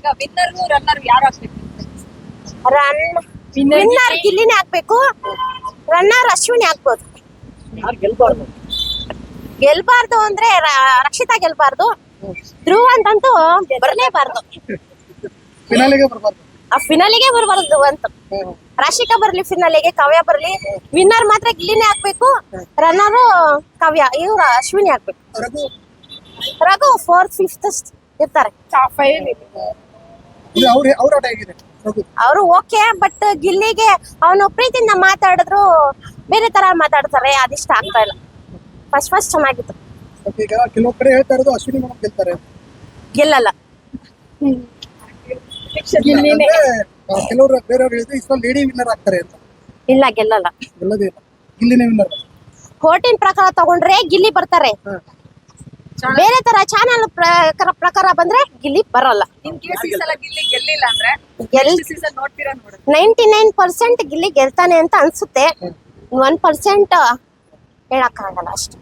ಈಗ winner runner ಯಾರು ಆಗ್ಬೇಕು? ವಿನ್ನರ್ ಗಿಲ್ಲಿನೇ ಹಾಕ್ಬೇಕು, ರನ್ನರ್ ಅಶ್ವಿನಿ ಹಾಕ್ಬೋದು. ಗೆಲ್ಬಾರ್ದು ಅಂದ್ರೆ ರಕ್ಷಿತಾ ಗೆಲ್ಬಾರ್ದು, ಧ್ರುವ ಅಂತಂತೂ ಬರ್ಲೇಬಾರ್ದು. ಆ ಫಿನಾಲಿಗೆ ಬರ್ಬಾರ್ದು ಧ್ರುವ ಅಂತ. ರಾಶಿಕಾ ಬರ್ಲಿ ಫಿನಾಲಿಗೆ, ಕಾವ್ಯ ಬರ್ಲಿ, ವಿನ್ನರ್ ಮಾತ್ರ ಗಿಲ್ಲಿನೇ ಹಾಕ್ಬೇಕು, ರನ್ನರು ಕಾವ್ಯ, ಇವ್ರ ಅಶ್ವಿನಿ ಹಾಕ್ಬೇಕು. ರಘು 4th 5th ಇರ್ತಾರೆ. ಅವರು ಓಕೆ, ಬಟ್ ಗಿಲ್ಲಿಗೆ ಅವನು ಪ್ರೀತಿಯಿಂದ ಮಾತಾಡಿದ್ರು ಬೇರೆ ತರ ಮಾತಾಡ್ತಾರೆ, ಅದಿಷ್ಟ ಆಗ್ತಾ ಇಲ್ಲ. ಫಸ್ಟ್ ಚೆನ್ನಾಗಿತ್ತು. ಕೆಲವು ಕಡೆ ಹೇಳ್ತಾ ಇರೋದು ಅಶ್ವಿನಿ ಮೇಡಮ್ ಗೆಲ್ತಾರೆ, ಗೆಲ್ಲಲ್ಲ. ಕೆಲವರು ಬೇರೆಯವ್ರು ಹೇಳಿದ್ರೆ ಈ ಸಲ ಲೇಡಿ ವಿನ್ನರ್ ಆಗ್ತಾರೆ ಅಂತ. ಇಲ್ಲ, ಗೆಲ್ಲಲ್ಲ. ಗೆಲ್ಲದೇ ಇಲ್ಲ, ಗಿಲ್ಲಿನೇ ವಿನ್ನರ್. ಕೋರ್ಟಿನ ಪ್ರಕಾರ ತಗೊಂಡ್ರೆ ಗಿಲ್ಲಿ ಬರ್ತಾರೆ, ಬೇರೆ ತರ ಚಾನಲ್ ಪ್ರಕಾರ ಬಂದ್ರೆ ಗಿಲ್ಲಿ ಬರಲ್ಲ. ಇನ್ ಕೇಸ್ ಈ ಸಲ ಗಿಲ್ಲಿ ಗೆಲ್ಲಿಲ್ಲ ಅಂದ್ರೆ ಸೀಸನ್ ನೋಡ್ತೀರಾ? 99% ಗಿಲ್ಲಿ ಗೆಲ್ತಾನೆ ಅಂತ ಅನ್ಸುತ್ತೆ, 1% ಹೇಳಕ್ಕಾಗಲ್ಲ ಅಷ್ಟೇ.